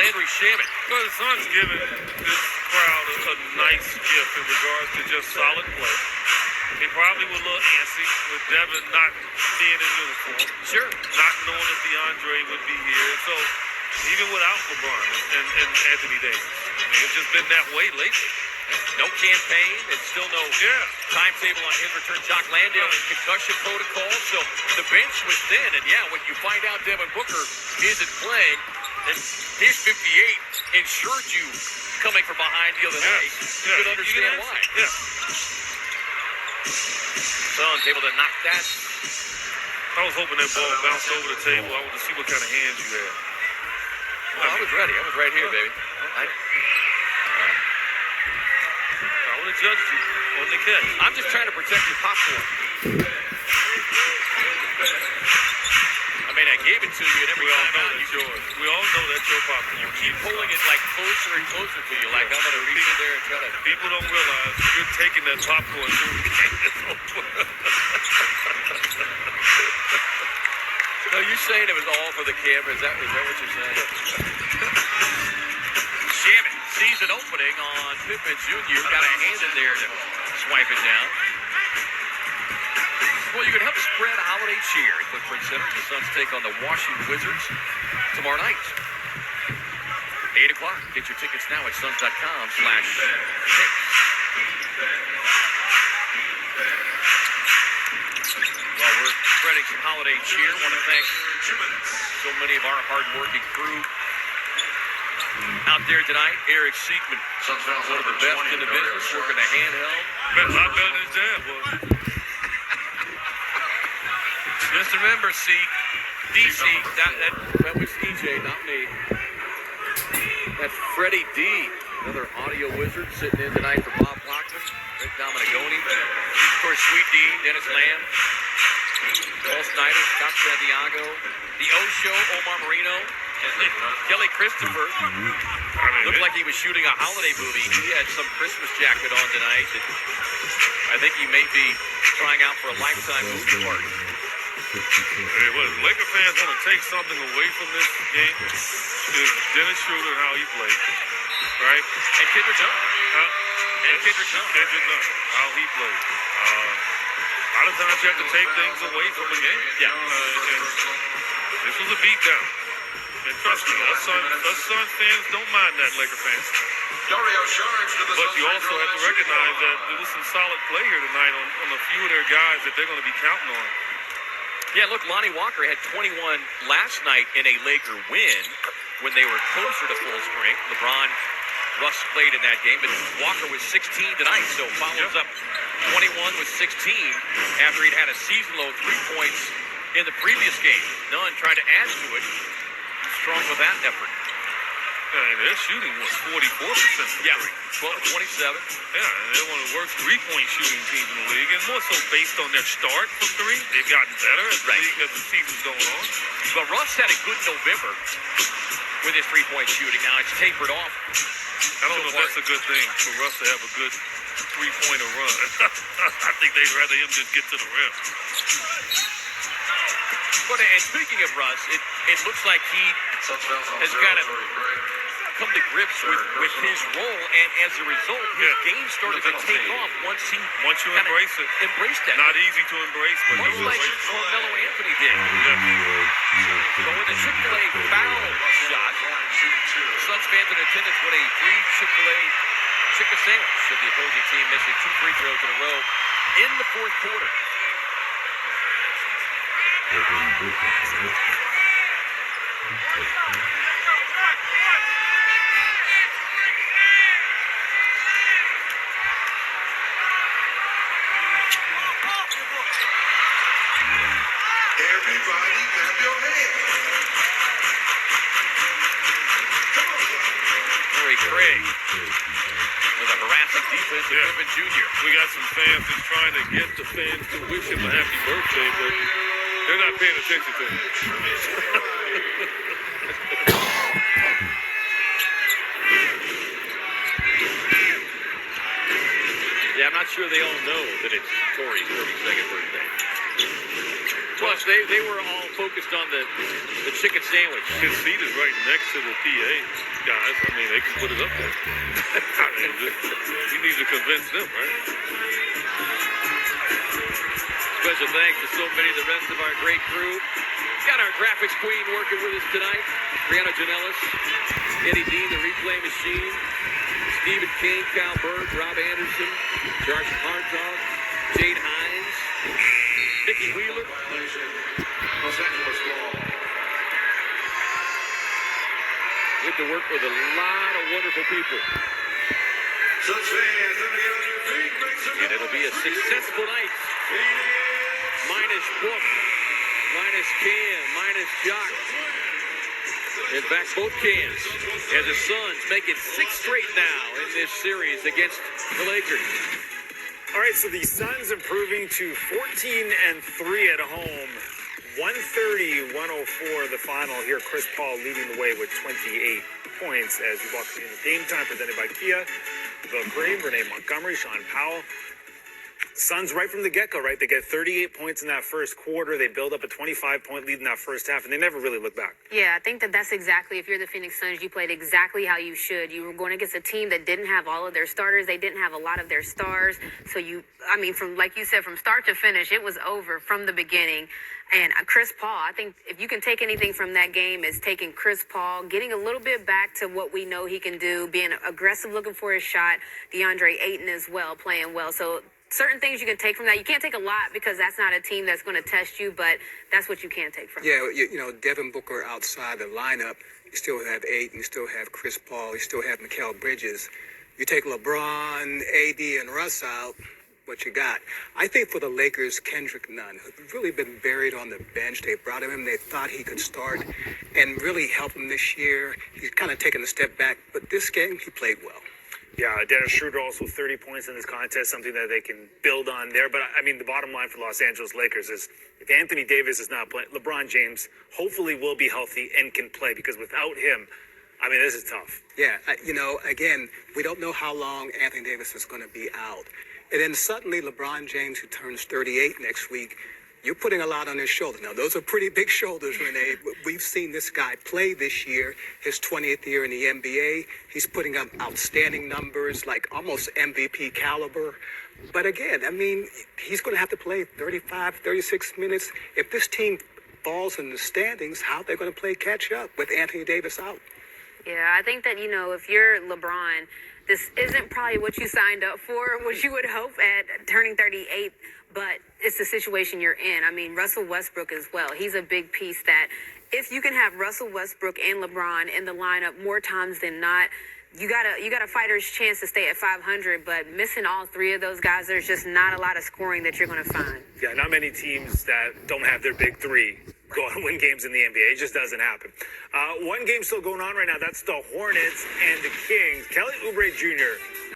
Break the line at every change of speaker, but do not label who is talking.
Landry Shaman.
Well, the Suns giving this crowd a nice gift in regards to just solid play. They probably were a little antsy with Devin not being in uniform.
Sure.
Not knowing if DeAndre would be here. So even without LeBron and Anthony Davis, I mean, it's just been that way lately.
No campaign and still no timetable on his return. Jock Landale in concussion protocol, so the bench was thin. And when you find out Devin Booker isn't playing, and his 58 insured you coming from behind the other night, you could understand why.
Yeah.
Suns able to knock that.
I was hoping that ball bounced over the table. I wanted to see what kind of hands you had.
I was ready. I was right here, baby.
I would have judged you on the catch.
I'm just trying to protect your popcorn. I mean, I gave it to you, and every time out,
it's yours. We all know that's your popcorn.
You keep pulling it like closer and closer to you, like I'm going to reach in there and try to.
People don't realize you're taking that popcorn through the game.
No, you're saying it was all for the camera. Is that what you're saying? Shaman sees an opening on Pippen Jr. Got a hand in there to swipe it down. Well, you can help spread a holiday cheer at Footprint Center. The Suns take on the Washington Wizards tomorrow night. 8 o'clock. Get your tickets now at suns.com/tickets. Well, we're spreading some holiday cheer. I want to thank so many of our hard-working crew out there tonight. Eric Siegman, one of the best in the business, working a handheld.
A lot better than his dad was.
Just remember, DC, that was EJ, not me. That's Freddie D, another audio wizard sitting in tonight for Bob Lockman, Rick Dominigoni. Of course, Sweet D, Dennis Lamb, Paul Snyder, Scott Santiago, The O Show, Omar Marino, and Kelly Christopher. Looked like he was shooting a holiday movie. He had some Christmas jacket on tonight that I think he may be trying out for a lifetime movie party.
Hey, what, Laker fans want to take something away from this game is Dennis Schroeder and how he played, right?
And Kendrick Nunn.
Kendrick Nunn, how he played. A lot of times you have to take things away from the game.
Yeah.
And this was a beatdown. And trust me, us Suns fans don't mind that, Laker fans. But you also have to recognize that there was some solid play here tonight on a few of their guys that they're going to be counting on.
Yeah, look, Lonnie Walker had 21 last night in a Laker win when they were closer to full strength. LeBron, Russ played in that game, but Walker was 16 tonight, so follows up 21 with 16 after he'd had a season-low 3 points in the previous game. Nunn tried to add to it. Strong with that effort.
Their shooting was 44%.
Yeah, 12-27.
Yeah, and they're one of the worst three-point shooting teams in the league, and more so based on their start from three. They've gotten better as the season's going on.
But Russ had a good November with his three-point shooting. Now it's tapered off.
I don't know if that's a good thing for Russ to have a good three-pointer run. I think they'd rather him just get to the rim.
But and speaking of Russ, it looks like he has kind of come to grips with his role, and as a result, his game started to take off once you
embrace it.
Embraced that.
Not easy to embrace, but
much like Carmelo Anthony did. So with the Chick-fil-A foul shot, Suns fans in attendance with a free Chick-fil-A chicken sandwich should the opposing team missing 2 free throws in a row in the fourth quarter.
Everybody clap your hands.
Torrey Craig with a harassing defense of Pippen Jr.
We got some fans that's trying to get the fans to wish him a happy birthday, but they're not paying attention to him.
Yeah, I'm not sure they all know that it's Torrey's 32nd birthday. Plus, they were all focused on the chicken sandwich.
His seat is right next to the PA guys. I mean, they can put it up there. I mean, he needs to convince them, right?
Special thanks to so many of the rest of our great crew. Got our graphics queen working with us tonight, Brianna Janellis, Eddie Dean, the replay machine, Stephen King, Kyle Berg, Rob Anderson, Josh Hartog, Jade Hines, Nikki Wheeler.
Los Angeles Ball.
We have to work with a lot of wonderful people.
Such fans, let me get on your feet, make some
And it'll be a successful night. Minus Book, minus Cam, minus Jock. In fact, both cans. As the Suns make it 6 straight now in this series against the Lakers.
All right, so the Suns improving to 14-3 at home. 130-104 the final here. Chris Paul leading the way with 28 points as we walk into game time presented by Kia. Bill Green, Renee Montgomery, Sean Powell. Suns right from the get-go, right? They get 38 points in that first quarter. They build up a 25-point lead in that first half, and they never really look back.
Yeah, I think that's exactly, if you're the Phoenix Suns, you played exactly how you should. You were going against a team that didn't have all of their starters. They didn't have a lot of their stars. So from like you said, from start to finish, it was over from the beginning. And Chris Paul, I think if you can take anything from that game, is taking Chris Paul, getting a little bit back to what we know he can do, being aggressive, looking for his shot. DeAndre Ayton as well, playing well. So certain things you can take from that. You can't take a lot because that's not a team that's going to test you, but that's what you can take from it.
Yeah, you know, Devin Booker outside the lineup. You still have Ayton, you still have Chris Paul, you still have Mikal Bridges. You take LeBron, AD, and Russ out, what you got? I think for the Lakers, Kendrick Nunn, who's really been buried on the bench. They brought him in, they thought he could start and really help him this year. He's kind of taken a step back, but this game, he played well.
Yeah, Dennis Schroeder also 30 points in this contest, something that they can build on there. But, I mean, the bottom line for Los Angeles Lakers is if Anthony Davis is not playing, LeBron James hopefully will be healthy and can play because without him, I mean, this is tough.
Yeah, you know, again, we don't know how long Anthony Davis is going to be out. And then suddenly LeBron James, who turns 38 next week, you're putting a lot on his shoulders. Now, those are pretty big shoulders, Renee. We've seen this guy play this year, his 20th year in the NBA. He's putting up outstanding numbers, like almost MVP caliber. But again, I mean, he's going to have to play 35, 36 minutes. If this team falls in the standings, how are they going to play catch up with Anthony Davis out?
Yeah, I think that, if you're LeBron, this isn't probably what you signed up for, what you would hope at turning 38, but it's the situation you're in. I mean, Russell Westbrook as well. He's a big piece that if you can have Russell Westbrook and LeBron in the lineup more times than not, you got a fighter's chance to stay at 500, but missing all three of those guys, there's just not a lot of scoring that you're going to find.
Yeah, not many teams that don't have their big three go on to win games in the NBA. It just doesn't happen. One game still going on right now. That's the Hornets and the Kings. Kelly Oubre Jr.